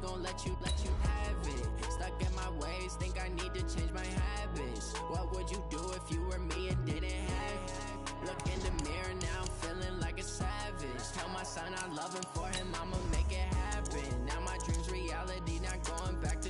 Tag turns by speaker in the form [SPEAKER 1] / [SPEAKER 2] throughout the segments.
[SPEAKER 1] gon' let you have it. Stuck in my ways, think I need to change my habits. What would you do if you were me and didn't have it? Look in the mirror now, I'm feeling like a savage. Tell my son I love him, for him I'ma make it happen. Now my dream's reality, not going back to.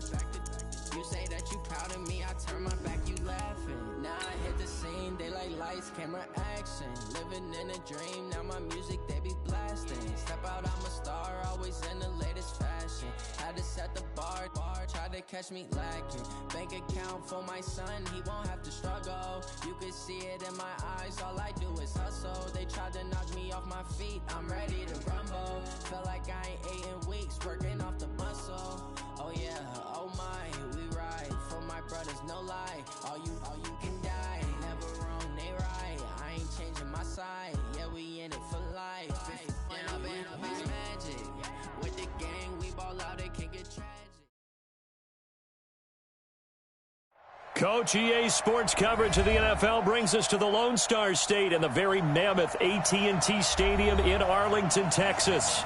[SPEAKER 1] You say that you proud of me, I turn my back, you laughing. Now I hit the scene, they like lights, camera, action. Living in a dream, now my music they be blasting. Step out, I'm a star, always in the latest fashion. Had to set the bar, try to catch me lacking. Bank account for my son, he won't have to struggle. You can see it in my eyes, all I do is hustle. They tried to knock me off my feet, I'm ready to rumble. Feel like I ain't ate in weeks, working off the muscle. Oh yeah, oh my, we ride for my brothers, no lie. All you can die, never wrong, they right. I ain't changing my side, yeah, we in it for life. Now it's magic, with the gang, we ball out, it can get tragic.
[SPEAKER 2] Coach, EA Sports coverage of the NFL brings us to the Lone Star State and the very mammoth AT&T Stadium in Arlington, Texas.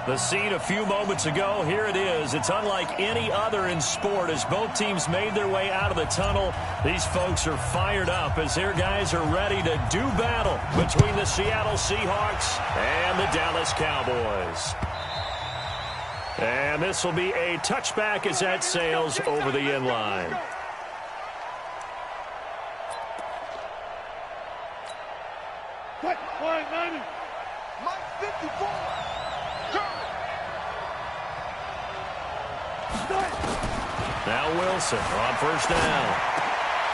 [SPEAKER 2] The scene a few moments ago, here it is. It's unlike any other in sport as both teams made their way out of the tunnel. These folks are fired up as their guys are ready to do battle between the Seattle Seahawks and the Dallas Cowboys. And this will be a touchback as that sails over the end line.
[SPEAKER 3] Mike 54.
[SPEAKER 2] Now Wilson on first down.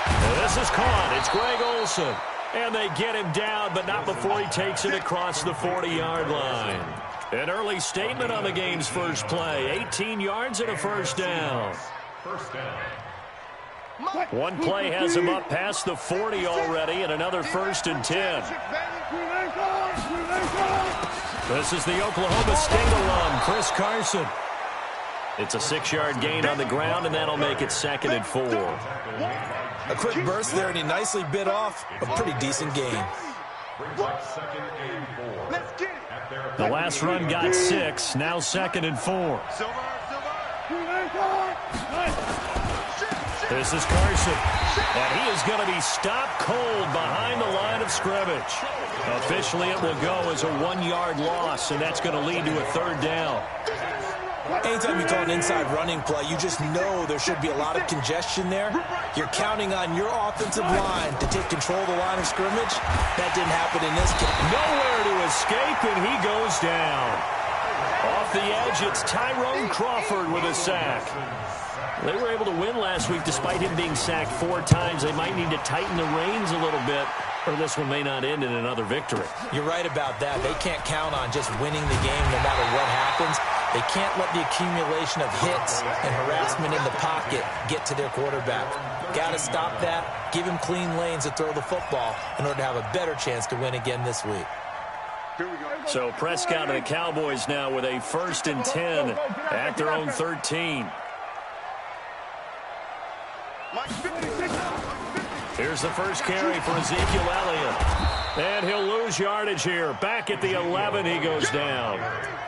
[SPEAKER 2] And this is caught. It's Greg Olsen. And they get him down, but not before he takes it across the 40-yard line. An early statement on the game's first play. 18 yards and a first down. One play has him up past the 40 already, and another 1st and 10. This is the Oklahoma State alum, Chris Carson. It's a 6-yard gain on the ground, and that'll make it 2nd and 4.
[SPEAKER 4] A quick burst there, and he nicely bit off a pretty decent gain.
[SPEAKER 2] The last run got 6, now 2nd and 4. This is Carson, and he is going to be stopped cold behind the line of scrimmage. Officially, it will go as a 1-yard loss, and that's going to lead to a 3rd down.
[SPEAKER 4] Anytime you call an inside running play, you just know there should be a lot of congestion there. You're counting on your offensive line to take control of the line of scrimmage. That didn't happen in this case.
[SPEAKER 2] Nowhere to escape, and he goes down. Off the edge, it's Tyrone Crawford with a sack. They were able to win last week despite him being sacked 4 times. They might need to tighten the reins a little bit, or this one may not end in another victory.
[SPEAKER 4] You're right about that. They can't count on just winning the game no matter what happens. They can't let the accumulation of hits and harassment in the pocket get to their quarterback. Got to stop that, give him clean lanes to throw the football in order to have a better chance to win again this week.
[SPEAKER 2] So Prescott and the Cowboys now with a 1st and 10 at their own 13. Here's the first carry for Ezekiel Elliott. And he'll lose yardage here. Back at the 11, he goes down.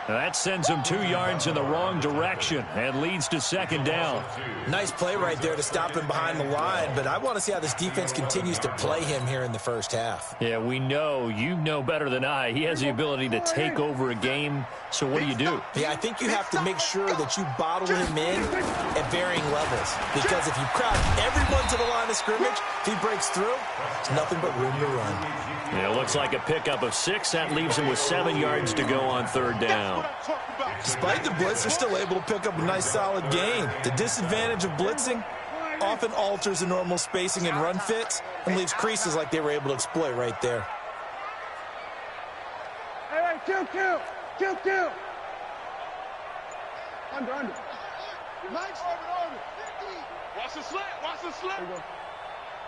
[SPEAKER 2] Now that sends him 2 yards in the wrong direction and leads to 2nd down.
[SPEAKER 4] Nice play right there to stop him behind the line, but I want to see how this defense continues to play him here in the first half.
[SPEAKER 2] Yeah, we know. You know better than I. He has the ability to take over a game, so what do you do?
[SPEAKER 4] Yeah, I think you have to make sure that you bottle him in at varying levels, because if you crowd everyone to the line of scrimmage, if he breaks through, there's nothing but room to run.
[SPEAKER 2] Yeah, it looks like a pickup of 6. That leaves him with 7 yards to go on 3rd down.
[SPEAKER 4] Despite the blitz, they're still able to pick up a nice solid gain. The disadvantage of blitzing often alters the normal spacing and run fits and leaves creases like they were able to exploit right there.
[SPEAKER 3] Hey, kill. Under. Nice. Watch the slant.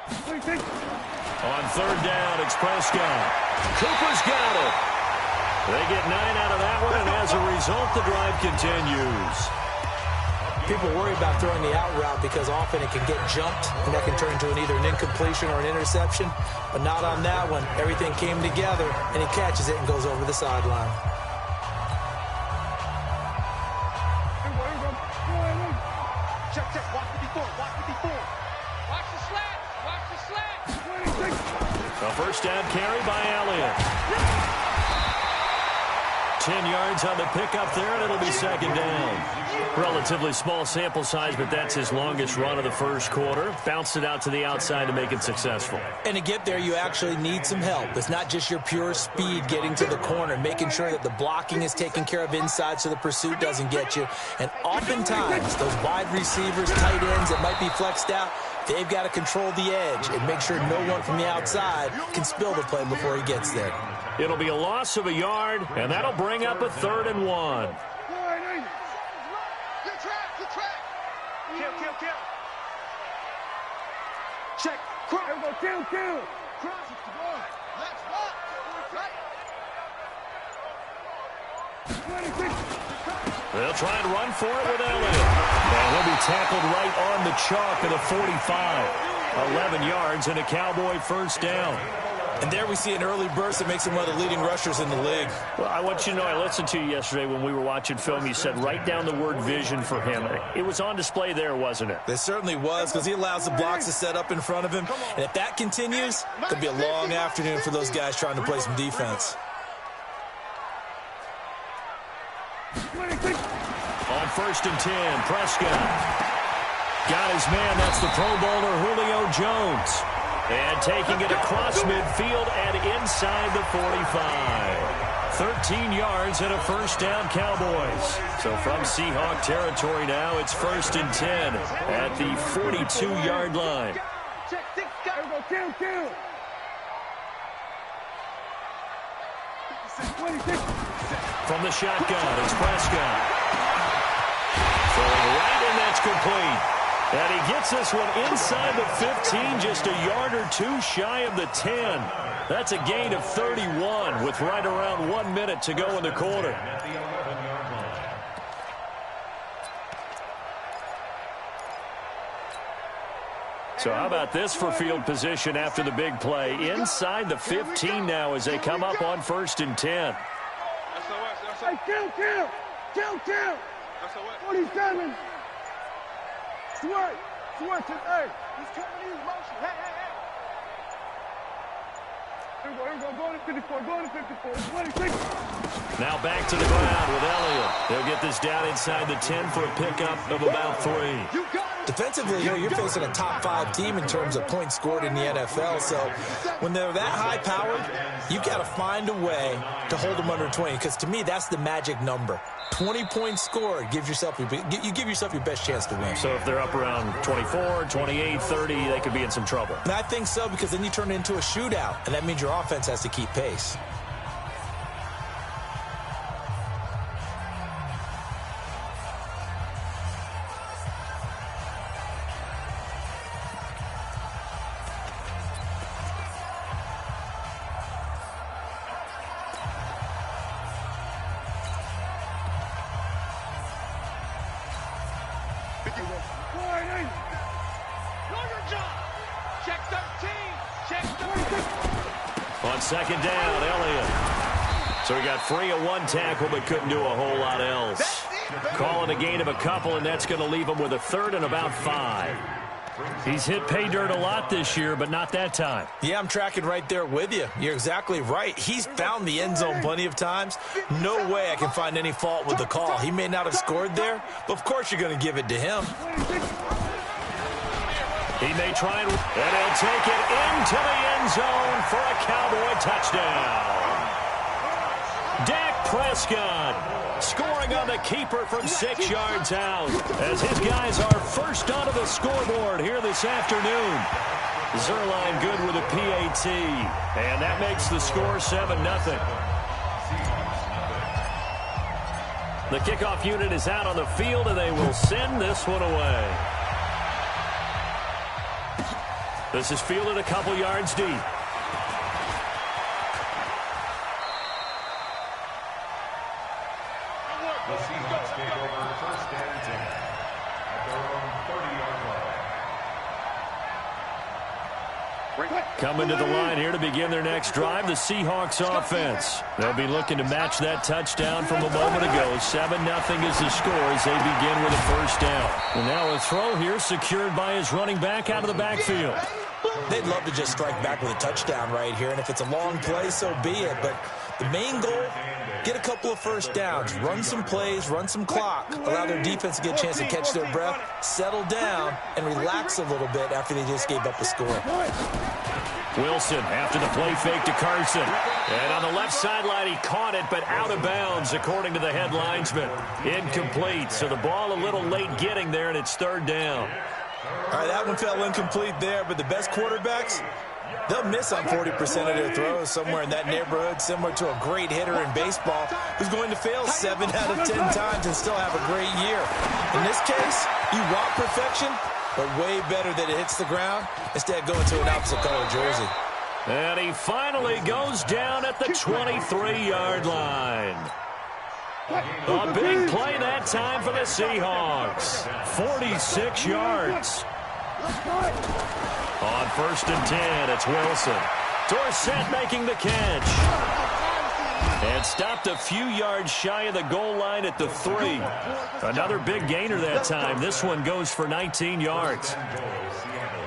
[SPEAKER 2] On 3rd down, it's Prescott. Cooper's got it. They get 9 out of that one, and as a result, the drive continues.
[SPEAKER 4] People worry about throwing the out route because often it can get jumped, and that can turn into either an incompletion or an interception. But not on that one. Everything came together, and he catches it and goes over the sideline.
[SPEAKER 2] first down carry by Elliott. 10 yards on the pickup there, and it'll be second down. Relatively small sample size, but that's his longest run of the first quarter. Bounced it out to the outside to make it successful.
[SPEAKER 4] And to get there, you actually need some help. It's not just your pure speed getting to the corner, making sure that the blocking is taken care of inside so the pursuit doesn't get you. And oftentimes, those wide receivers, tight ends that might be flexed out, they've got to control the edge and make sure no one from the outside can spill the play before he gets there.
[SPEAKER 2] It'll be a loss of a yard, and that'll bring up a 3rd and 1.
[SPEAKER 3] Check. Kill. Cross it to ball. Let's walk.
[SPEAKER 2] They'll try and run for it with Elliott. And he'll be tackled right on the chalk of the 45. 11 yards and a Cowboy first down.
[SPEAKER 4] And there we see an early burst that makes him one of the leading rushers in the league.
[SPEAKER 2] Well, I want you to know, I listened to you yesterday when we were watching film. You said write down the word vision for him. It was on display there, wasn't it?
[SPEAKER 4] It certainly was, because he allows the blocks to set up in front of him. And if that continues, it could be a long afternoon for those guys trying to play some defense.
[SPEAKER 2] On 1st and 10, Prescott got his man. That's the Pro Bowler Julio Jones. And taking it across midfield and inside the 45. 13 yards and a first down, Cowboys. So from Seahawk territory now, it's 1st and 10 at the 42-yard line. From the shotgun, it's Prescott. Throwing right, and that's complete. And he gets this one inside the 15, just a yard or two shy of the 10. That's a gain of 31 with right around 1 minute to go in the quarter. So how about this for field position after the big play? Inside the 15 now as they come up on 1st and 10.
[SPEAKER 3] Hey, kill. 47. Switch, hey, he's trying to use motion, hey. Here we go, go to 54, 26.
[SPEAKER 2] Now back to the ground with Elliott. They'll get this down inside the 10 for a pickup of about 3.
[SPEAKER 4] Defensively, you're facing a top 5 team in terms of points scored in the NFL, so when they're that high-powered, you've got to find a way to hold them under 20, because to me, that's the magic number. 20 points scored, you give yourself your best chance to win.
[SPEAKER 2] So if they're up around 24, 28, 30, they could be in some trouble.
[SPEAKER 4] And I think so, because then you turn it into a shootout, and that means your offense has to keep pace.
[SPEAKER 2] On 2nd down, Elliott. So he got free of 1 tackle, but couldn't do a whole lot else. Calling a gain of a couple, and that's going to leave him with a 3rd and about 5. He's hit pay dirt a lot this year, but not that time.
[SPEAKER 4] Yeah, I'm tracking right there with you. You're exactly right. He's found the end zone plenty of times. No way I can find any fault with the call. He may not have scored there, but of course you're going to give it to him.
[SPEAKER 2] He may try and he'll take it into the end zone for a Cowboy touchdown. Dak Prescott scoring on the keeper from 6 yards out as his guys are first onto the scoreboard here this afternoon. Zerline good with a PAT, and that makes the score 7-0. The kickoff unit is out on the field, and they will send this one away. This is fielded a couple yards deep.
[SPEAKER 5] The Seahawks take over 1st and 10 at their own 30-yard line.
[SPEAKER 2] Coming to the line here to begin their next drive, the Seahawks offense. They'll be looking to match that touchdown from a moment ago. 7-0 is the score as they begin with a first down. And now a throw here secured by his running back out of the backfield.
[SPEAKER 4] They'd love to just strike back with a touchdown right here, and if it's a long play, so be it. But the main goal, get a couple of first downs, run some plays, run some clock, allow their defense to get a chance to catch their breath, settle down, and relax a little bit after they just gave up a score.
[SPEAKER 2] Wilson after the play fake to Carson. And on the left sideline, he caught it, but out of bounds, according to the head linesman. Incomplete, so the ball a little late getting there, and it's third down.
[SPEAKER 4] All right, that one fell incomplete there, but the best quarterbacks, they'll miss on 40% of their throws, somewhere in that neighborhood, similar to a great hitter in baseball who's going to fail 7 out of 10 times and still have a great year. In this case, you want perfection, but way better that it hits the ground instead of going to an opposite color jersey.
[SPEAKER 2] And he finally goes down at the 23-yard line. A big play that time for the Seahawks. 46 yards. On 1st and 10, it's Wilson. Dorsett making the catch. And stopped a few yards shy of the goal line at the 3. Another big gainer that time. This one goes for 19 yards.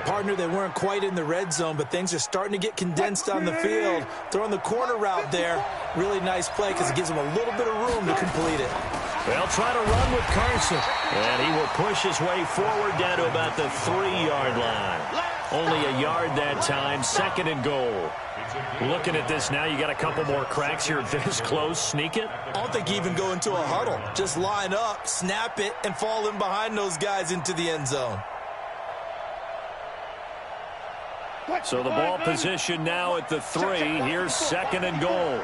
[SPEAKER 4] Partner, they weren't quite in the red zone, but things are starting to get condensed on the field. Throwing the corner route there. Really nice play because it gives them a little bit of room to complete it.
[SPEAKER 2] They'll try to run with Carson. And he will push his way forward down to about the 3-yard line. Only a yard that time. 2nd and goal. Looking at this now, you got a couple more cracks here this close. Sneak it?
[SPEAKER 4] I don't think you even go into a huddle. Just line up, snap it, and fall in behind those guys into the end zone.
[SPEAKER 2] So the ball position now at the 3. Here's 2nd and goal.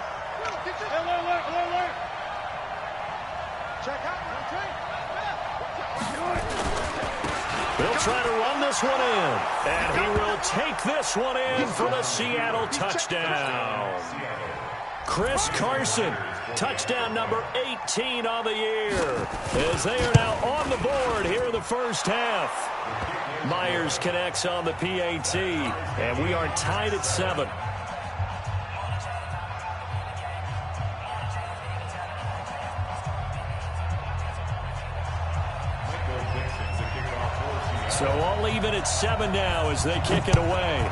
[SPEAKER 2] They'll try to run this one in. And he will take this one in for the Seattle touchdown. Chris Carson, touchdown number 18 on the year, as they are now on the board here in the first half. Myers connects on the PAT, and we are tied at 7. So all even at 7 now as they kick it away.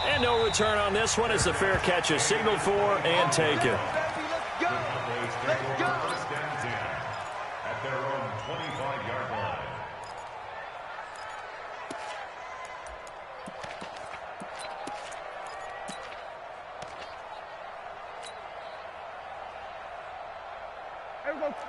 [SPEAKER 2] And no return on this one as the fair catch is signaled for and taken.
[SPEAKER 5] At their own 25-yard line.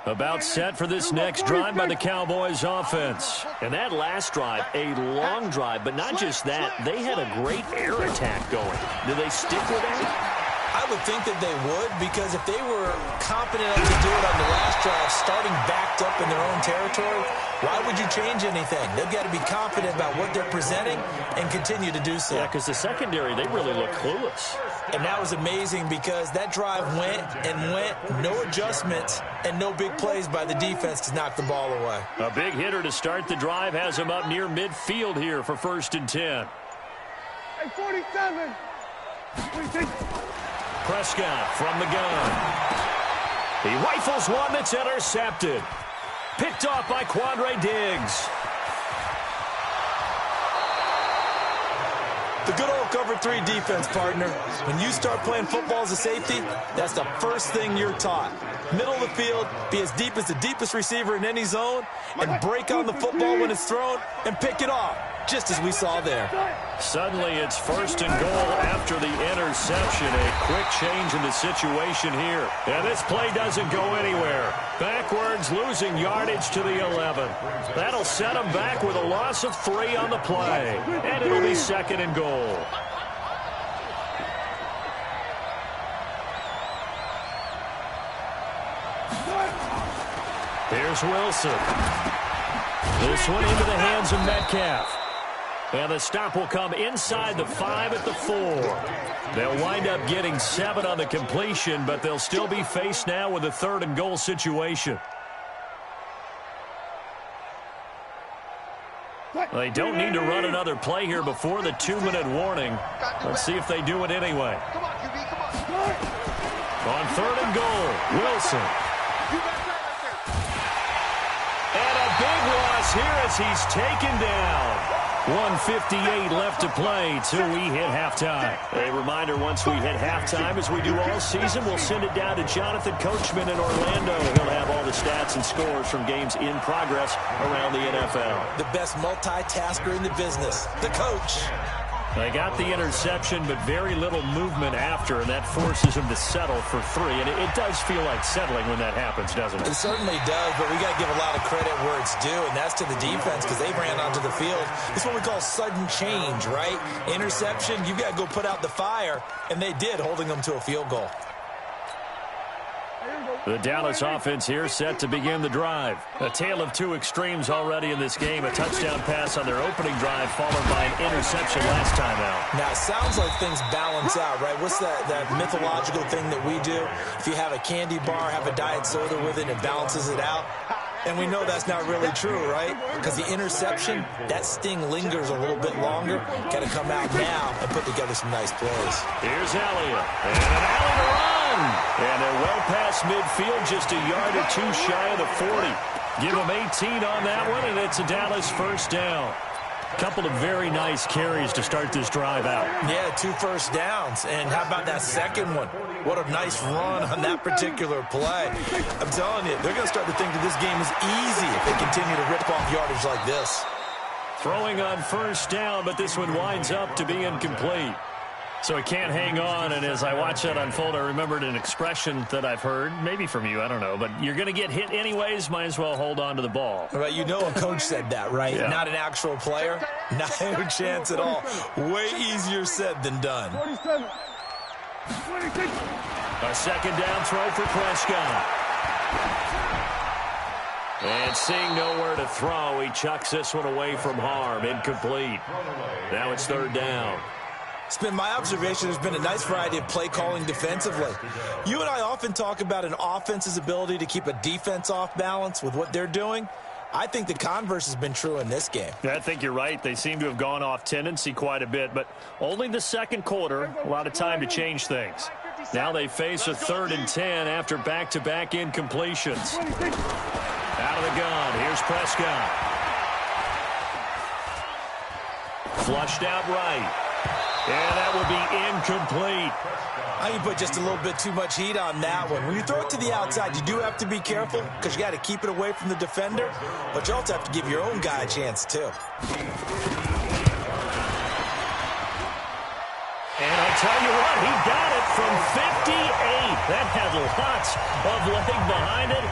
[SPEAKER 2] About set for this next drive by the Cowboys offense. And that last drive, a long drive, but not just that, they had a great air attack going. Do they stick with that?
[SPEAKER 4] I would think that they would, because if they were competent enough to do it on the last drive, starting backed up in their own territory, why would you change anything? They've got to be confident about what they're presenting and continue to do so.
[SPEAKER 2] Yeah, because the secondary, they really look clueless.
[SPEAKER 4] And that was amazing because that drive went and went, no adjustments, and no big plays by the defense to knock the ball away.
[SPEAKER 2] A big hitter to start the drive has him up near midfield here for 1st and 10.
[SPEAKER 3] Hey, 47.
[SPEAKER 2] Prescott from the gun. He rifles one that's intercepted. Picked off by Quandre Diggs.
[SPEAKER 4] The good old cover 3 defense, partner. When you start playing football as a safety, that's the first thing you're taught. Middle of the field, be as deep as the deepest receiver in any zone, and break on the football when it's thrown and pick it off, just as we saw there.
[SPEAKER 2] Suddenly it's 1st and goal after the interception. A quick change in the situation here. And this play doesn't go anywhere. Backwards, losing yardage to the 11. That'll set them back with a loss of 3 on the play. And it'll be 2nd and goal. Here's Wilson. This one into the hands of Metcalf. And the stop will come inside the 5 at the 4. They'll wind up getting 7 on the completion, but they'll still be faced now with a 3rd and goal situation. They don't need to run another play here before the 2-minute warning. Let's see if they do it anyway. On 3rd and goal, Wilson. And a big loss here as he's taken down. 1:58 left to play till we hit halftime. A reminder, once we hit halftime, as we do all season, we'll send it down to Jonathan Coachman in Orlando. He'll have all the stats and scores from games in progress around the NFL.
[SPEAKER 4] The best multitasker in the business, the coach.
[SPEAKER 2] They got the interception, but very little movement after, and that forces him to settle for 3. And it does feel like settling when that happens, doesn't it?
[SPEAKER 4] It certainly does, but we got to give a lot of credit where it's due, and that's to the defense because they ran onto the field. It's what we call sudden change, right? Interception, you got to go put out the fire, and they did, holding them to a field goal.
[SPEAKER 2] The Dallas offense here set to begin the drive. A tale of two extremes already in this game. A touchdown pass on their opening drive followed by an interception last time out.
[SPEAKER 4] Now, it sounds like things balance out, right? What's that mythological thing that we do? If you have a candy bar, have a diet soda with it, it balances it out. And we know that's not really true, right? Because the interception, that sting lingers a little bit longer. Got to come out now and put together some nice plays.
[SPEAKER 2] Here's Elliott. And an alley to run. And they're well past midfield, just a yard or two shy of the 40. Give them 18 on that one, and it's a Dallas first down. Couple of very nice carries to start this drive out.
[SPEAKER 4] Yeah, 2 first downs. And how about that second one? What a nice run on that particular play. I'm telling you, they're going to start to think that this game is easy if they continue to rip off yardage like this.
[SPEAKER 2] Throwing on first down, but this one winds up to be incomplete. So he can't hang on, and as I watch that unfold, I remembered an expression that I've heard, maybe from you, I don't know, but you're going to get hit anyways, might as well hold on to the ball.
[SPEAKER 4] Right, you know a coach said that, right?
[SPEAKER 2] Yeah.
[SPEAKER 4] Not an actual player. Not a chance at all. Way easier said than done.
[SPEAKER 3] 47. 26.
[SPEAKER 2] A second down throw for Prescott. And seeing nowhere to throw, he chucks this one away from harm. Incomplete. Now it's third down.
[SPEAKER 4] It's been my observation there's been a nice variety of play calling defensively. You and I often talk about an offense's ability to keep a defense off balance with what they're doing. I think the converse has been true in this game.
[SPEAKER 2] I think you're right. They seem to have gone off tendency quite a bit, but only the second quarter, a lot of time to change things. Now they face a 3rd and 10 after back-to-back incompletions. Out of the gun, here's Prescott. Flushed out right. And that would be incomplete.
[SPEAKER 4] I can put just a little bit too much heat on that one. When you throw it to the outside, you do have to be careful because you got to keep it away from the defender, but you also have to give your own guy a chance too.
[SPEAKER 2] And I tell you what, he got it from 58. That had lots of leg behind it.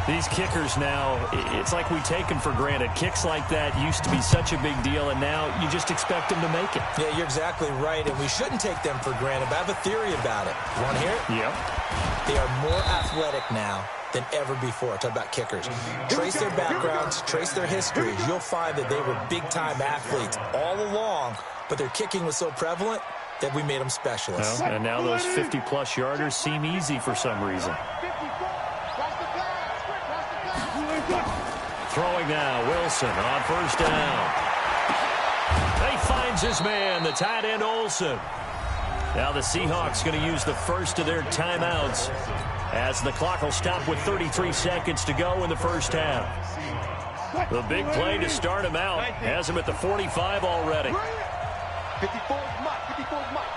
[SPEAKER 2] These kickers now, it's like we take them for granted. Kicks like that used to be such a big deal, and now you just expect them to make it.
[SPEAKER 4] Yeah, you're exactly right, and we shouldn't take them for granted, but I have a theory about it. You want to hear it?
[SPEAKER 2] Yep.
[SPEAKER 4] They are more athletic now than ever before. Talk about kickers. Trace their backgrounds, trace their histories. You'll find that they were big-time athletes all along, but their kicking was so prevalent that we made them specialists.
[SPEAKER 2] Well, and now those 50-plus yarders seem easy for some reason. Throwing now, Wilson on first down. He finds his man, the tight end Olsen. Now the Seahawks going to use the first of their timeouts as the clock will stop with 33 seconds to go in the first half. The big play to start him out has him at the 45 already.
[SPEAKER 3] 54's Mike. 54's Mike.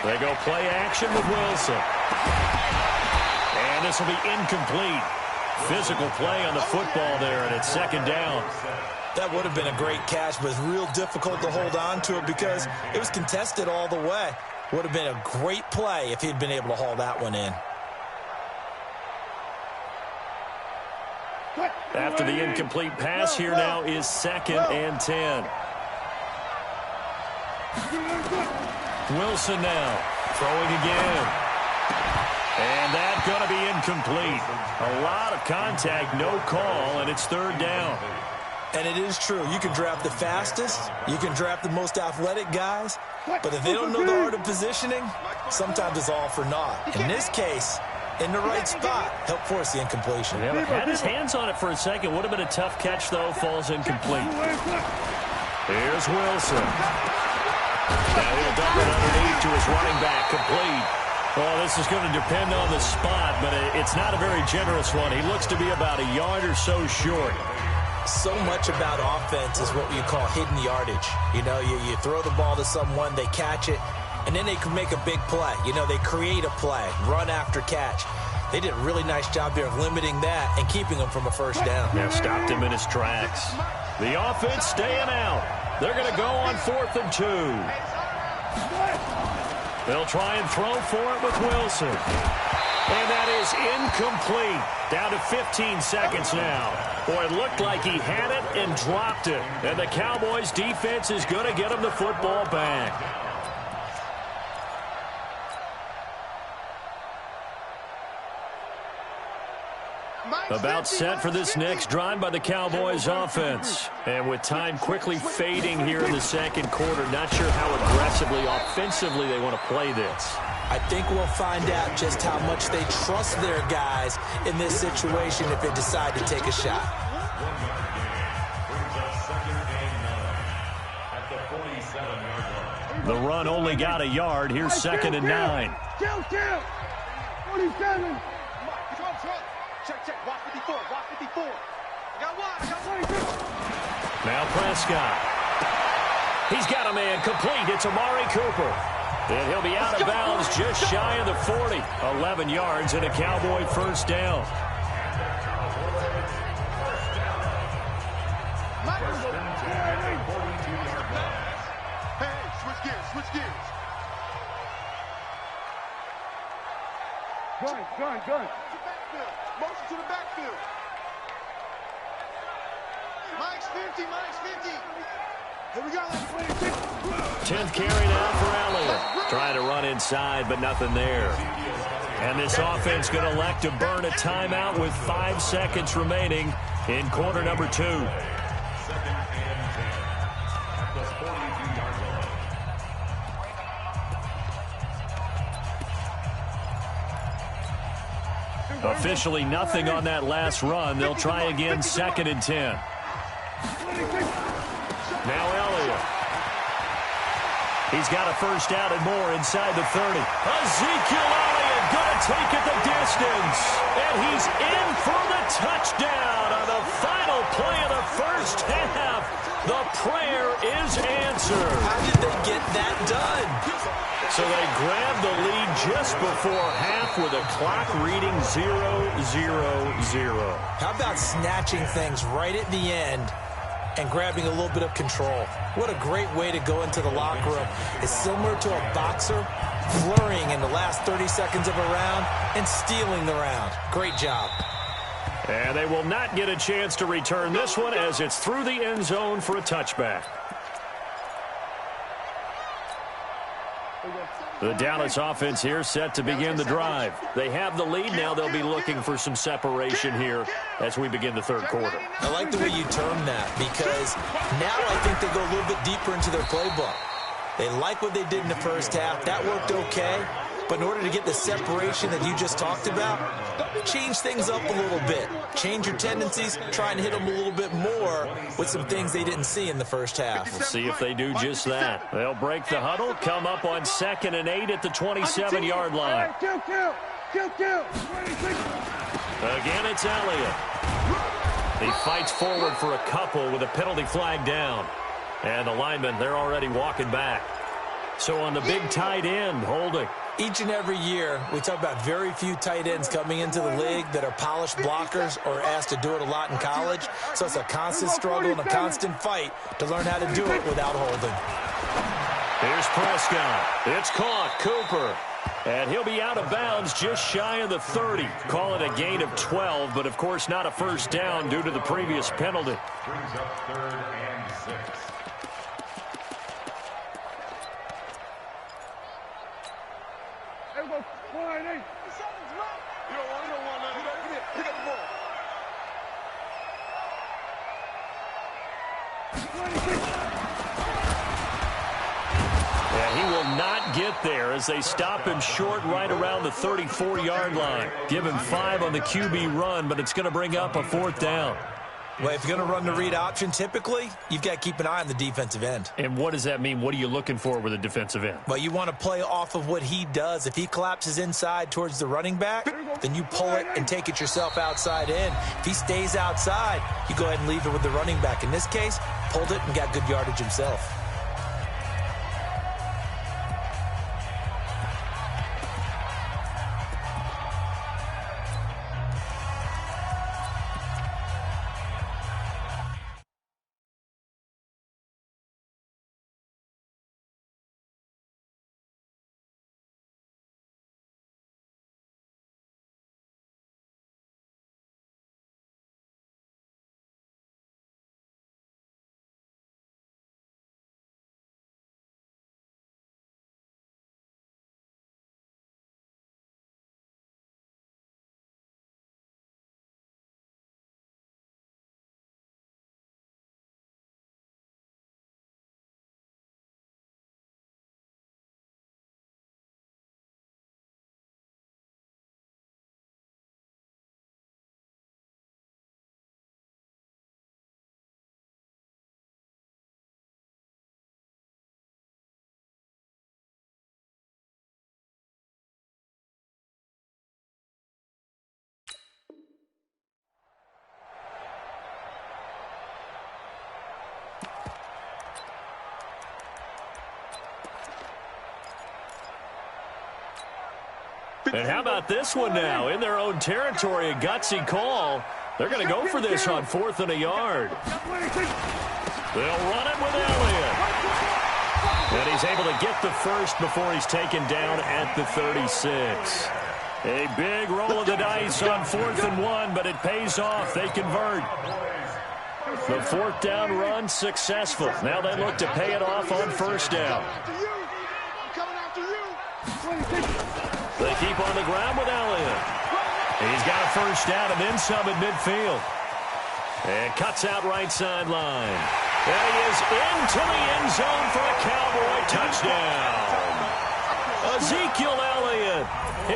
[SPEAKER 2] They go play action with Wilson. And this will be incomplete. Physical play on the football there, and it's second down.
[SPEAKER 4] That would have been a great catch, but it's real difficult to hold on to it because it was contested all the way. Would have been a great play if he'd been able to haul that one in.
[SPEAKER 2] After the incomplete pass, here now is 2nd and 10. Wilson now throwing again. And that's going to be incomplete. A lot of contact, no call, and it's third down.
[SPEAKER 4] And it is true. You can draft the fastest. You can draft the most athletic guys. But if they don't know the art of positioning, sometimes it's all for naught. In this case, in the right spot, help force the incompletion.
[SPEAKER 2] Yeah, had his hands on it for a second. Would have been a tough catch, though. Falls incomplete. Here's Wilson. Now he'll dump it underneath to his running back. Complete. Well, this is going to depend on the spot, but it's not a very generous one. He looks to be about a yard or so short.
[SPEAKER 4] So much about offense is what you call hidden yardage. You know, you throw the ball to someone, they catch it, and then they can make a big play. You know, they create a play, run after catch. They did a really nice job there of limiting that and keeping him from a first down.
[SPEAKER 2] Yeah, stopped him in his tracks. The offense staying out. They're going to go on 4th and 2. They'll try and throw for it with Wilson. And that is incomplete. Down to 15 seconds now. Boy, it looked like he had it and dropped it. And the Cowboys defense is going to get him the football back. About set for this next drive by the Cowboys offense. And with time quickly fading here in the second quarter, not sure how aggressively, offensively they want to play this.
[SPEAKER 4] I think we'll find out just how much they trust their guys in this situation if they decide to take a shot.
[SPEAKER 2] The run only got a yard. Here's 2nd and 9.
[SPEAKER 3] Kill. 47.
[SPEAKER 6] Check. Watch 54. I got one.
[SPEAKER 2] Now Prescott. He's got a man complete. It's Amari Cooper. And he'll be out of bounds just shy of the 40. 11 yards and a Cowboy first down.
[SPEAKER 6] Hey, switch gears.
[SPEAKER 3] Gun.
[SPEAKER 6] Motion to the backfield. Mike's 50. Here we go.
[SPEAKER 2] 10th carry now for Elliott. Trying to run inside, but nothing there. And this offense going to elect to burn a timeout with 5 seconds remaining in quarter number 2. Officially nothing on that last run. They'll try again 2nd and 10. Now Elliott. He's got a first down and more inside the 30. Ezekiel Elliott going to take it the distance. And he's in for the touchdown on the final play of the first half. The prayer is answered.
[SPEAKER 4] How did they get that done?
[SPEAKER 2] So they grabbed the lead just before half with a clock reading 0-0-0.
[SPEAKER 4] How about snatching things right at the end and grabbing a little bit of control? What a great way to go into the locker room. It's similar to a boxer flurrying in the last 30 seconds of a round and stealing the round. Great job.
[SPEAKER 2] And they will not get a chance to return this one as it's through the end zone for a touchback. The Dallas offense here set to begin the drive. They have the lead. Now they'll be looking for some separation here as we begin the third quarter.
[SPEAKER 4] I like the way you term that because now I think they go a little bit deeper into their playbook. They like what they did in the first half. That worked okay. But in order to get the separation that you just talked about, change things up a little bit. Change your tendencies. Try and hit them a little bit more with some things they didn't see in the first half.
[SPEAKER 2] We'll see if they do just that. They'll break the huddle, come up on 2nd and 8 at the 27-yard line.
[SPEAKER 3] Kill.
[SPEAKER 2] Again, it's Elliott. He fights forward for a couple with a penalty flag down. And the linemen, they're already walking back. So on the big tight end, holding.
[SPEAKER 4] Each and every year, we talk about very few tight ends coming into the league that are polished blockers or asked to do it a lot in college. So it's a constant struggle and a constant fight to learn how to do it without holding.
[SPEAKER 2] Here's Prescott. It's caught. Cooper. And he'll be out of bounds just shy of the 30. Call it a gain of 12, but of course not a first down due to the previous penalty.
[SPEAKER 5] Brings up 3rd and 6.
[SPEAKER 3] Hey, go 1-8.
[SPEAKER 6] You don't want nothing. Pick up the ball.
[SPEAKER 2] And he will not get there as they stop him short right around the 34-yard line. Give him 5 on the QB run, but it's going to bring up a 4th down.
[SPEAKER 4] Well, if you're going to run the read option, typically, you've got to keep an eye on the defensive end.
[SPEAKER 2] And what does that mean? What are you looking for with a defensive end?
[SPEAKER 4] Well, you want to play off of what he does. If he collapses inside towards the running back, then you pull it and take it yourself outside in. If he stays outside, you go ahead and leave it with the running back. In this case, pulled it and got good yardage himself.
[SPEAKER 2] And how about this one now? In their own territory, a gutsy call. They're going to go for this on 4th and a yard. They'll run it with Elliott. And he's able to get the first before he's taken down at the 36. A big roll of the dice on 4th and 1, but it pays off. They convert. The 4th down run successful. Now they look to pay it off on 1st down. They keep on the ground with Elliott. He's got a first down and then some at midfield. And cuts out right sideline. And he is into the end zone for a Cowboy touchdown. Ezekiel Elliott,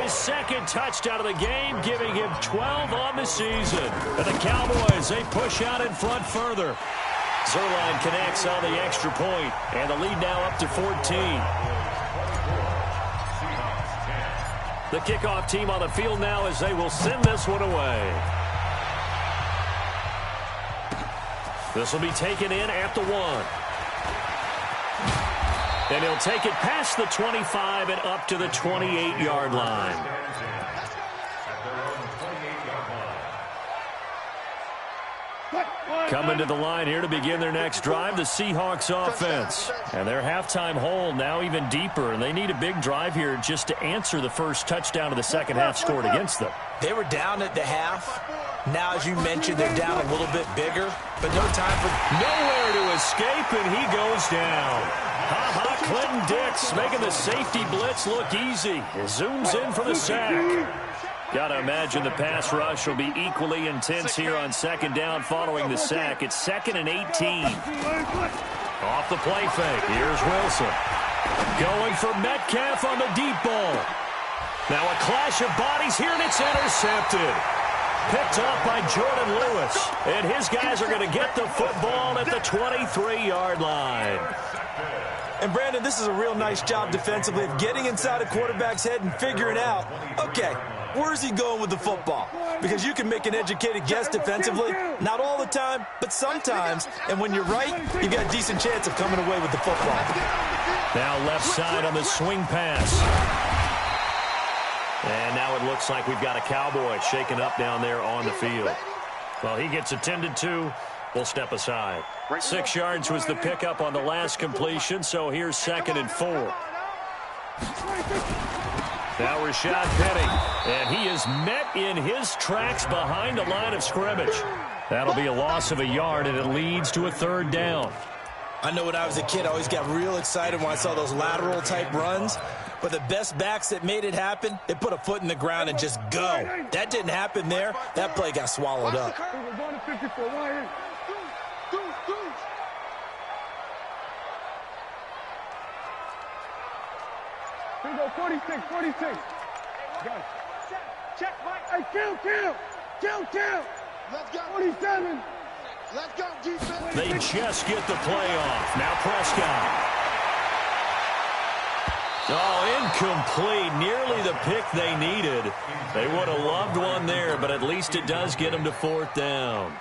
[SPEAKER 2] his second touchdown of the game, giving him 12 on the season. And the Cowboys, they push out in front further. Zerline connects on the extra point, and the lead now up to 14. The kickoff team on the field now as they will send this one away. This will be taken in at the 1. And he'll take it past the 25 and up to the 28-yard line. Coming to the line here to begin their next drive, the Seahawks offense. And their halftime hole now even deeper, and they need a big drive here just to answer the first touchdown of the second half scored against them.
[SPEAKER 4] They were down at the half. Now, as you mentioned, they're down a little bit bigger, but no time for
[SPEAKER 2] nowhere to escape, and he goes down. Ha-ha, Clinton Dix making the safety blitz look easy. He zooms in for the sack. Got to imagine the pass rush will be equally intense here on 2nd down following the sack. It's 2nd and 18. Off the play fake. Here's Wilson. Going for Metcalf on the deep ball. Now a clash of bodies here, and it's intercepted. Picked off by Jordan Lewis. And his guys are going to get the football at the 23-yard line.
[SPEAKER 4] And, Brandon, this is a real nice job defensively of getting inside a quarterback's head and figuring out, okay, where's he going with the football? Because you can make an educated guess defensively, not all the time, but sometimes. And when you're right, you've got a decent chance of coming away with the football.
[SPEAKER 2] Now left side on the swing pass. And now it looks like we've got a Cowboy shaken up down there on the field. Well, he gets attended to. We'll step aside. 6 yards was the pickup on the last completion, so here's 2nd and 4. Now Rashad Penny, and he is met in his tracks behind the line of scrimmage. That'll be a loss of a yard, and it leads to a 3rd down.
[SPEAKER 4] I know when I was a kid, I always got real excited when I saw those lateral-type runs. But the best backs that made it happen, they put a foot in the ground and just go. That didn't happen there. That play got swallowed up.
[SPEAKER 3] Here we go, 46. Got it. Check, Mike. Hey, kill. Let's go. 47. Let's go, defense.
[SPEAKER 2] They just get the play off. Now Prescott. Oh, incomplete. Nearly the pick they needed. They would have loved one there, but at least it does get them to 4th down.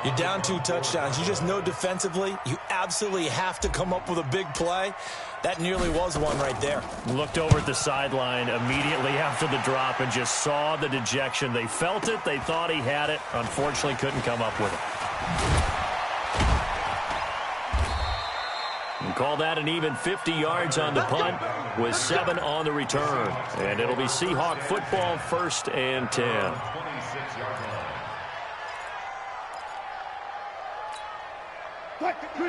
[SPEAKER 4] You're down 2 touchdowns. You just know defensively you absolutely have to come up with a big play. That nearly was one right there.
[SPEAKER 2] Looked over at the sideline immediately after the drop and just saw the dejection. They felt it. They thought he had it. Unfortunately, couldn't come up with it. And call that an even 50 yards on the punt with 7 on the return. And it'll be Seahawk football, 1st and 10.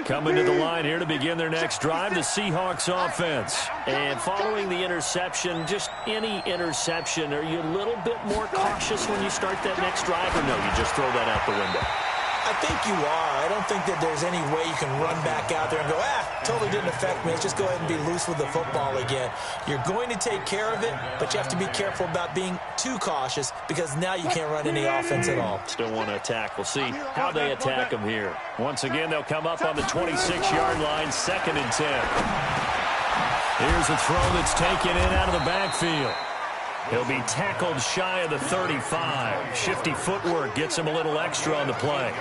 [SPEAKER 2] Coming to the line here to begin their next drive, the Seahawks offense. And following the interception, just any interception, are you a little bit more cautious when you start that next drive, or no, you just throw that out the window?
[SPEAKER 4] I think you are. I don't think that there's any way you can run back out there and go, totally didn't affect me. Let's just go ahead and be loose with the football again. You're going to take care of it, but you have to be careful about being too cautious because now you can't run any offense at all.
[SPEAKER 2] Still want to attack. We'll see how they attack them here. Once again, they'll come up on the 26-yard line, 2nd and 10. Here's a throw that's taken in out of the backfield. He'll be tackled shy of the 35. Shifty footwork gets him a little extra on the play.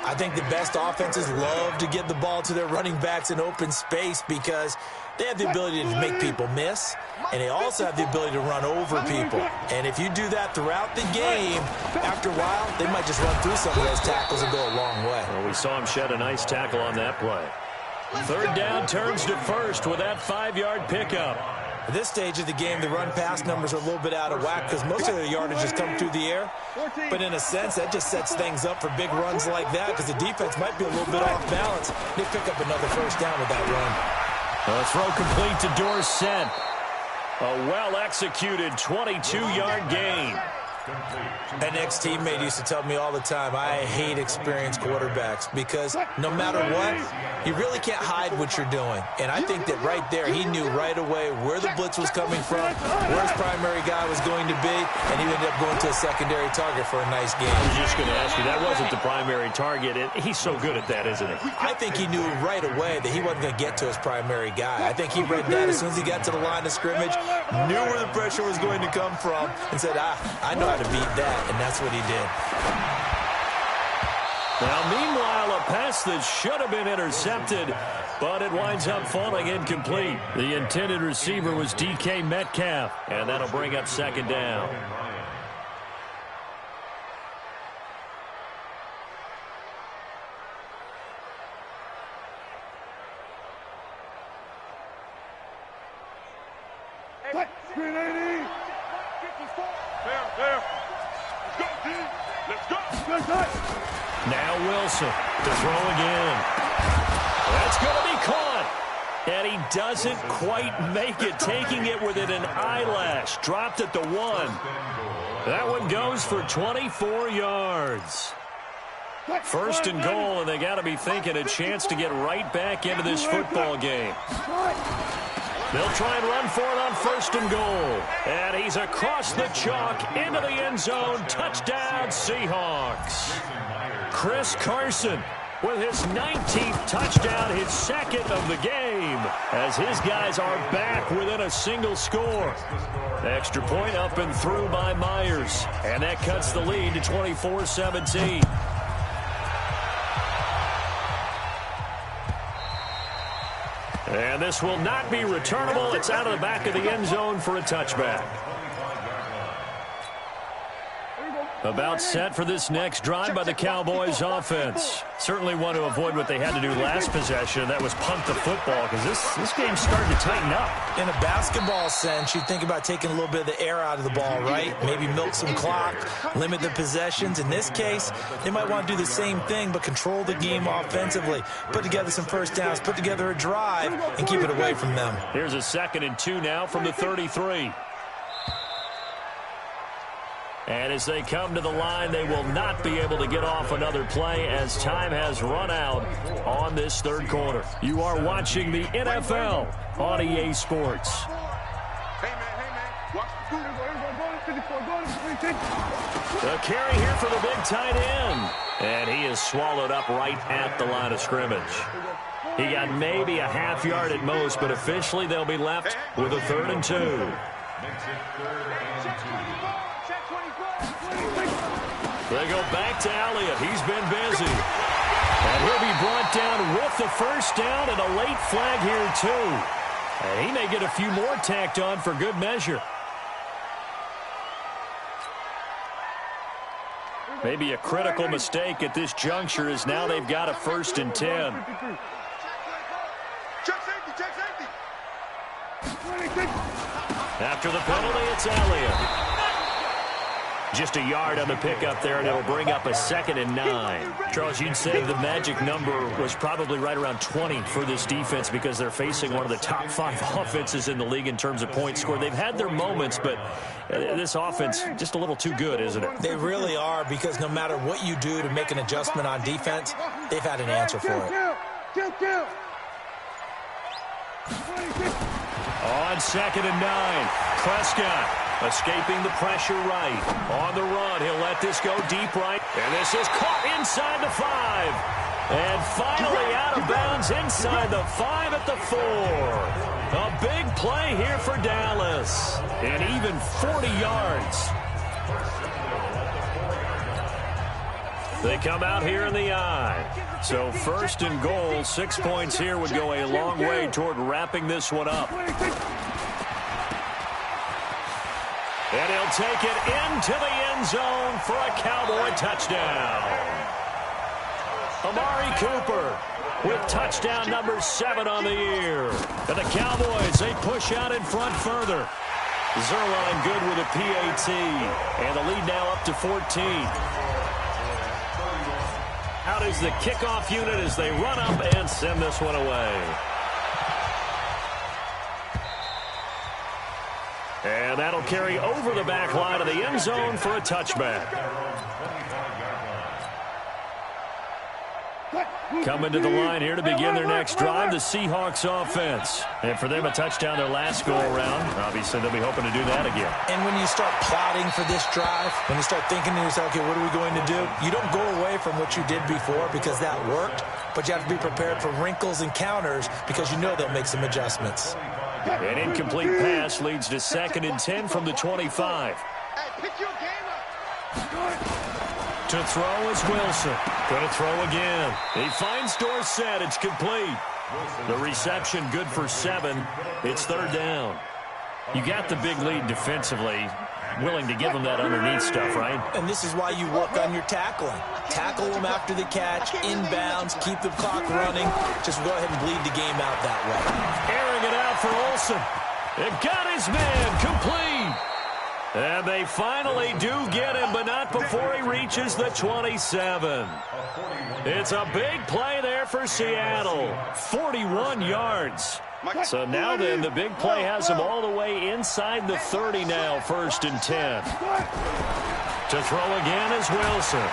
[SPEAKER 4] I think the best offenses love to get the ball to their running backs in open space because they have the ability to make people miss, and they also have the ability to run over people. And if you do that throughout the game, after a while, they might just run through some of those tackles and go a long way.
[SPEAKER 2] Well, we saw him shed a nice tackle on that play. 3rd down turns to 1st with that 5-yard pickup.
[SPEAKER 4] At this stage of the game, the run-pass numbers are a little bit out of whack because most of their yardage has come through the air. But in a sense, that just sets things up for big runs like that because the defense might be a little bit off balance. They pick up another 1st down with that run.
[SPEAKER 2] A throw complete to Dorsett. A well-executed 22-yard gain.
[SPEAKER 4] An ex-teammate used to tell me all the time, I hate experienced quarterbacks because no matter what, you really can't hide what you're doing. And I think that right there, he knew right away where the blitz was coming from, where his primary guy was going to be, and he ended up going to a secondary target for a nice game.
[SPEAKER 2] I was just going to ask you, that wasn't the primary target. He's so good at that, isn't he?
[SPEAKER 4] I think he knew right away that he wasn't going to get to his primary guy. I think he read that as soon as he got to the line of scrimmage, knew where the pressure was going to come from, and said, I know how to beat that, and that's what he did.
[SPEAKER 2] Now, meanwhile, a pass that should have been intercepted, but it winds up falling incomplete. The intended receiver was DK Metcalf, and that'll bring up 2nd down. Now Wilson to throw again. That's going to be caught. And he doesn't quite make it, taking it within an eyelash. Dropped at the 1. That one goes for 24 yards. 1st and goal, and they got to be thinking a chance to get right back into this football game. They'll try and run for it on 1st and goal. And he's across the chalk into the end zone. Touchdown, Seahawks. Chris Carson with his 19th touchdown, his 2nd of the game, as his guys are back within a single score. Extra point up and through by Myers. And that cuts the lead to 24-17. And this will not be returnable. It's out of the back of the end zone for a touchback. About set for this next drive by the Cowboys offense. Certainly want to avoid what they had to do last possession. That was punt the football, because this game's starting to tighten up.
[SPEAKER 4] In a basketball sense, you think about taking a little bit of the air out of the ball, right? Maybe milk some clock, limit the possessions. In this case, they might want to do the same thing, but control the game offensively. Put together some 1st downs, put together a drive, and keep it away from them.
[SPEAKER 2] Here's a 2nd and 2 now from the 33. And as they come to the line, they will not be able to get off another play as time has run out on this 3rd quarter. You are watching the NFL on EA Sports.
[SPEAKER 6] Hey, man, watch the
[SPEAKER 2] The carry here for the big tight end. And he is swallowed up right at the line of scrimmage. He got maybe a half yard at most, but officially they'll be left with a 3rd and 2. They go back to Elliott. He's been busy. And he'll be brought down with the first down and a late flag here, too. And he may get a few more tacked on for good measure. Maybe a critical mistake at this juncture is now they've got a 1st and 10. After the penalty, it's Elliott. Just a yard on the pickup there, and it'll bring up a 2nd and 9. Charles, you'd say the magic number was probably right around 20 for this defense because they're facing one of the top 5 offenses in the league in terms of points scored. They've had their moments, but this offense just a little too good, isn't it?
[SPEAKER 4] They really are, because no matter what you do to make an adjustment on defense, they've had an answer for it.
[SPEAKER 2] On 2nd and 9, Prescott escaping the pressure right. On the run, he'll let this go deep right. And this is caught inside the 5. And finally out of bounds inside the 5 at the 4. A big play here for Dallas. And even 40 yards. They come out here in the I. So 1st and goal, 6 points here would go a long way toward wrapping this one up. And he'll take it into the end zone for a Cowboy touchdown. Amari Cooper with touchdown number 7 on the year. And the Cowboys, they push out in front further. Zerline good with a PAT. And the lead now up to 14. Out is the kickoff unit as they run up and send this one away. And that'll carry over the back line of the end zone for a touchback. Coming to the line here to begin their next drive, the Seahawks offense. And for them, a touchdown their last go-around. Obviously, they'll be hoping to do that again.
[SPEAKER 4] And when you start plotting for this drive, when you start thinking to yourself, okay, what are we going to do? You don't go away from what you did before because that worked, but you have to be prepared for wrinkles and counters because you know they'll make some adjustments.
[SPEAKER 2] An incomplete pass leads to 2nd and 10 from the 25.
[SPEAKER 3] Hey, pick your game up.
[SPEAKER 2] To throw is Wilson. Going to throw again. He finds Dorsett. It's complete. The reception good for 7. It's 3rd down. You got the big lead defensively. Willing to give them that underneath stuff, right?
[SPEAKER 4] And this is why you work on your tackling. Tackle them after the catch, inbounds, keep the clock running. Just go ahead and bleed the game out that way.
[SPEAKER 2] Airing it out for Olsen. It got his man complete. And they finally do get him, but not before he reaches the 27. It's a big play there for Seattle. 41 yards. So now then, the big play has him all the way inside the 30 now, 1st and 10. To throw again is Wilson.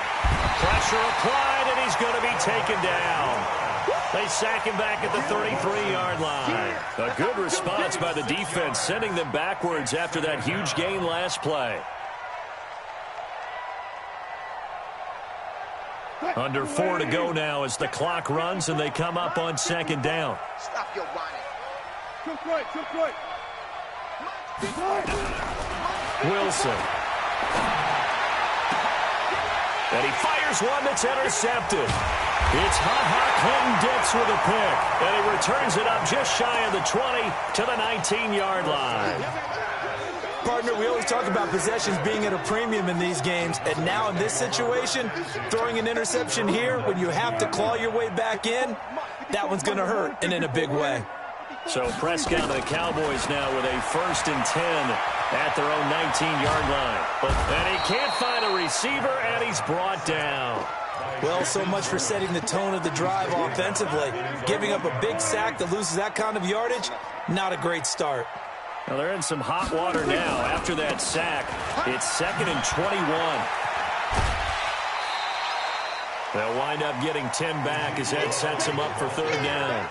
[SPEAKER 2] Pressure applied, and he's going to be taken down. They sack him back at the 33-yard line. A good response by the defense, sending them backwards after that huge gain last play. Under 4 to go now as the clock runs, and they come up on 2nd down.
[SPEAKER 3] Stop your whining. Took right.
[SPEAKER 2] Wilson. And he fires one that's intercepted. It's Clinton Dix with a pick. And he returns it up just shy of the 20 to the 19-yard line.
[SPEAKER 4] Partner, we always talk about possessions being at a premium in these games. And now in this situation, throwing an interception here when you have to claw your way back in, that one's going to hurt, and in a big way.
[SPEAKER 2] So Prescott and the Cowboys now with a 1st and 10 at their own 19-yard line. And he can't find a receiver, and he's brought down.
[SPEAKER 4] Well, so much for setting the tone of the drive offensively. Giving up a big sack that loses that kind of yardage, not a great start.
[SPEAKER 2] Now they're in some hot water now after that sack. It's 2nd and 21. They'll wind up getting 10 back as that sets them up for 3rd down.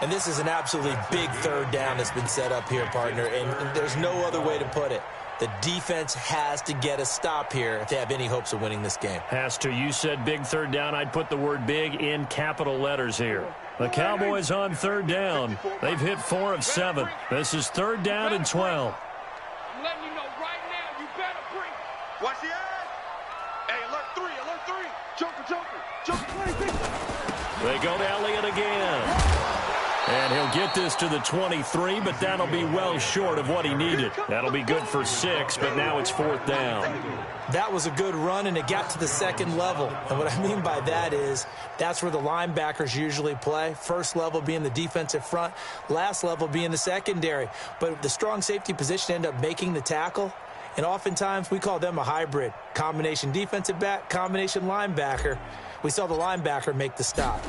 [SPEAKER 4] And this is an absolutely big 3rd down that's been set up here, partner, and there's no other way to put it. The defense has to get a stop here if they have any hopes of winning this game.
[SPEAKER 2] Has to. You said big third down. I'd put the word big in capital letters here. The Cowboys on third down. They've hit 4 of 7. This is 3rd down and 12.
[SPEAKER 6] I'm letting you know right now, you better bring. Watch the eye. Hey, alert 3, alert 3.
[SPEAKER 3] Joker, 26.
[SPEAKER 2] They go to Elliott again. And he'll get this to the 23, but that'll be well short of what he needed. That'll be good for 6, but now it's 4th down.
[SPEAKER 4] That was a good run, and it got to the 2nd level. And what I mean by that is that's where the linebackers usually play. First level being the defensive front, last level being the secondary. But the strong safety position ended up making the tackle. And oftentimes we call them a hybrid. Combination defensive back, combination linebacker. We saw the linebacker make the stop.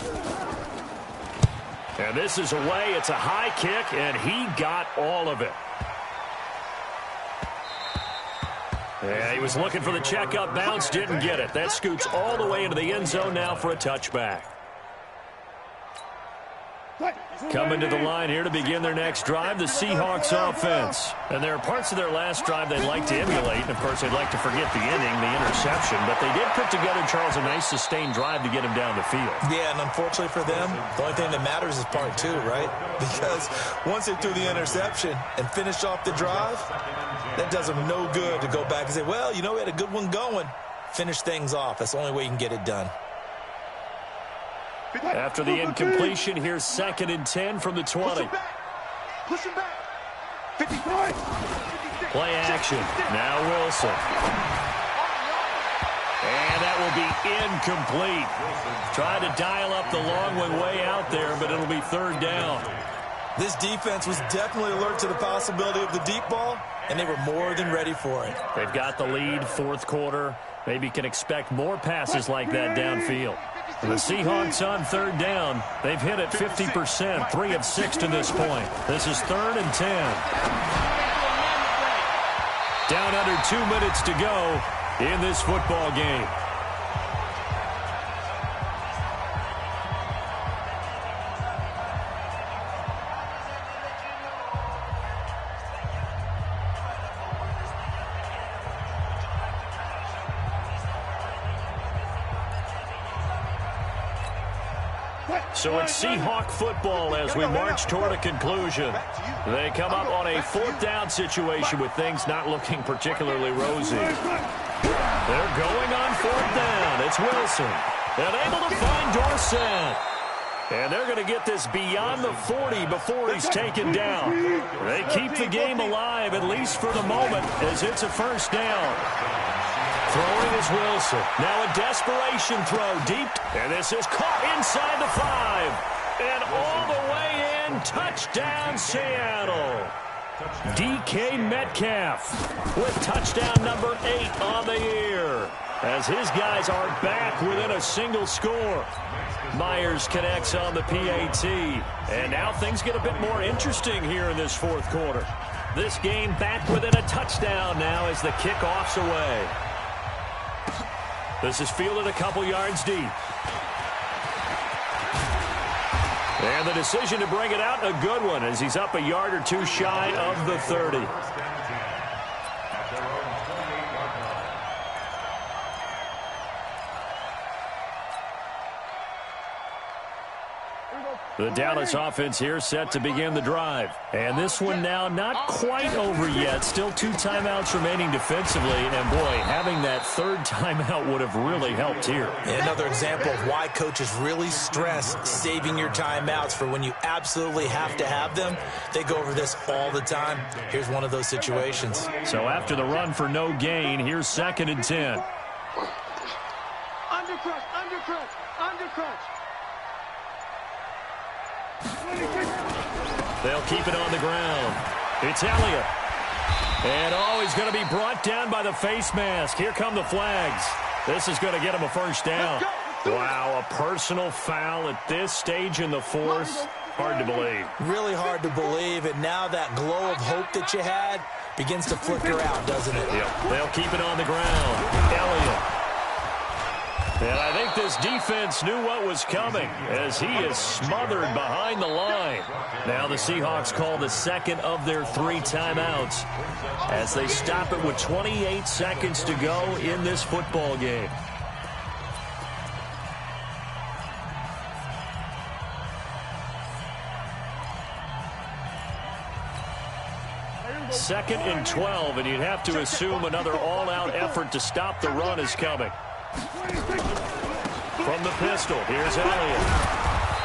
[SPEAKER 2] And this is away. It's a high kick, and he got all of it. Yeah, he was looking for the check-up bounce, didn't get it. That scoots all the way into the end zone now for a touchback. Coming to the line here to begin their next drive, the Seahawks offense. And there are parts of their last drive they'd like to emulate. And, of course, they'd like to forget the inning, the interception. But they did put together, Charles, a nice sustained drive to get him down the field.
[SPEAKER 4] Yeah, and unfortunately for them, the only thing that matters is part 2, right? Because once they threw the interception and finished off the drive, that does them no good to go back and say, well, you know, we had a good one going. Finish things off. That's the only way you can get it done.
[SPEAKER 2] After the incompletion, here's 2nd and 10 from the 20.
[SPEAKER 3] Push him back. 55.
[SPEAKER 2] Play action. Now Wilson. And that will be incomplete. Try to dial up the long one way out there, but it'll be 3rd down.
[SPEAKER 4] This defense was definitely alert to the possibility of the deep ball, and they were more than ready for it.
[SPEAKER 2] They've got the lead, 4th quarter. Maybe can expect more passes like that downfield. And the Seahawks on 3rd down. They've hit it 50%, 3 of 6 to this point. This is 3rd and 10. Down under 2 minutes to go in this football game. So it's Seahawk football as we march toward a conclusion. They come up on a 4th down situation with things not looking particularly rosy. They're going on 4th down. It's Wilson. And able to find Dorsett. And they're going to get this beyond the 40 before he's taken down. They keep the game alive, at least for the moment, as it's a 1st down. Throwing is Wilson. Now a desperation throw deep. And this is caught inside the 5. And all the way in. Touchdown, Seattle. DK Metcalf with touchdown number 8 on the year. As his guys are back within a single score. Myers connects on the PAT. And now things get a bit more interesting here in this 4th quarter. This game back within a touchdown now as the kickoff's away. This is fielded a couple yards deep. And the decision to bring it out, a good one, as he's up a yard or 2 shy of the 30. The Dallas offense here set to begin the drive. And this one now not quite over yet. Still 2 timeouts remaining defensively. And, boy, having that 3rd timeout would have really helped here.
[SPEAKER 4] Another example of why coaches really stress saving your timeouts for when you absolutely have to have them. They go over this all the time. Here's one of those situations.
[SPEAKER 2] So after the run for no gain, here's 2nd and 10.
[SPEAKER 3] Undercrutch, undercrutch, undercrutch.
[SPEAKER 2] They'll keep it on the ground. It's Elliott. And, he's going to be brought down by the face mask. Here come the flags. This is going to get him a 1st down. Wow, a personal foul at this stage in the 4th. Hard to believe.
[SPEAKER 4] Really hard to believe, and now that glow of hope that you had begins to flicker out, doesn't it?
[SPEAKER 2] Yep. They'll keep it on the ground. Elliott. And I think this defense knew what was coming as he is smothered behind the line. Now the Seahawks call the second of their 3 timeouts as they stop it with 28 seconds to go in this football game. Second and 12, and you'd have to assume another all-out effort to stop the run is coming. From the pistol, here's Elliott.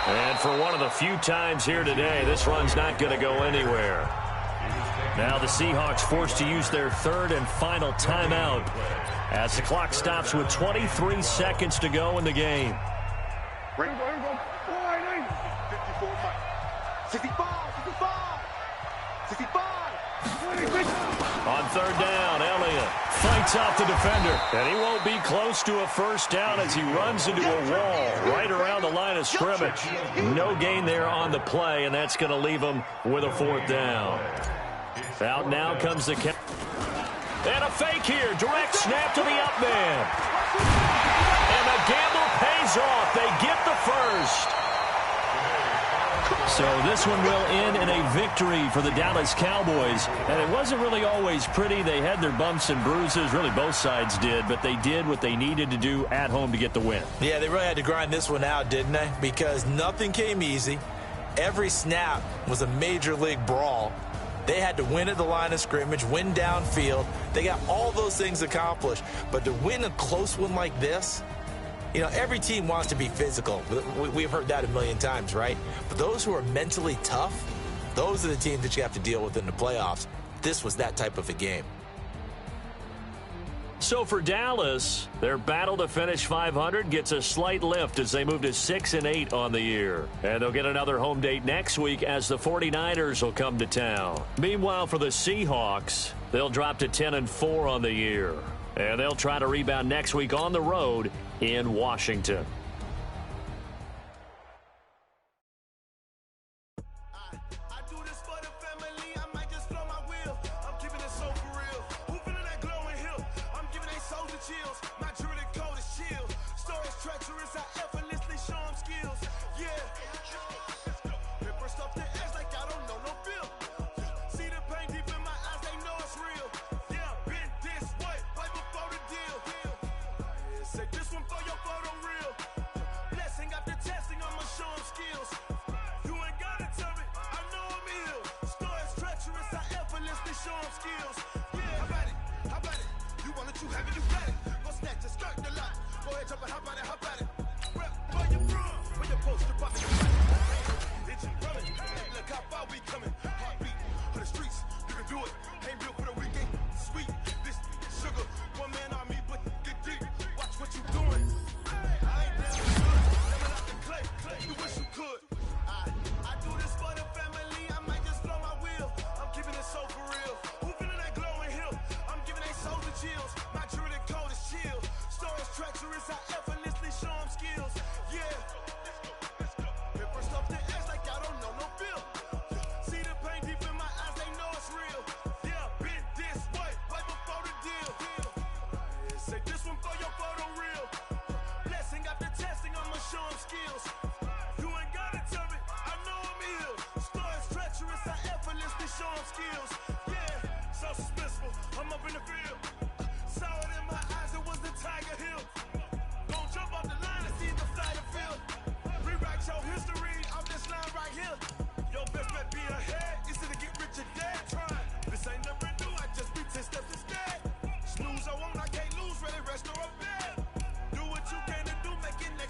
[SPEAKER 2] And for one of the few times here today, this run's not going to go anywhere. Now the Seahawks forced to use their 3rd and final timeout as the clock stops with 23 seconds to go in the game.
[SPEAKER 3] 65.
[SPEAKER 2] On 3rd down, Elliott fights off the defender, and he won't be close to a first down as he runs into a wall right around the line of scrimmage. No gain there on the play, and that's going to leave him with a 4th down. Out now comes the catch. And a fake here. Direct snap to the up man. And the gamble pays off. They get the first. So this one will end in a victory for the Dallas Cowboys. And it wasn't really always pretty. They had their bumps and bruises. Really, both sides did. But they did what they needed to do at home to get the win.
[SPEAKER 4] Yeah, they really had to grind this one out, didn't they? Because nothing came easy. Every snap was a major league brawl. They had to win at the line of scrimmage, win downfield. They got all those things accomplished. But to win a close one like this, you know, every team wants to be physical. We've heard that a million times, right? But those who are mentally tough, those are the teams that you have to deal with in the playoffs. This was that type of a game.
[SPEAKER 2] So for Dallas, their battle to finish 500 gets a slight lift as they move to 6-8 on the year. And they'll get another home date next week as the 49ers will come to town. Meanwhile, for the Seahawks, they'll drop to 10-4 on the year. And they'll try to rebound next week on the road in Washington.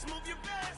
[SPEAKER 7] Move your bed.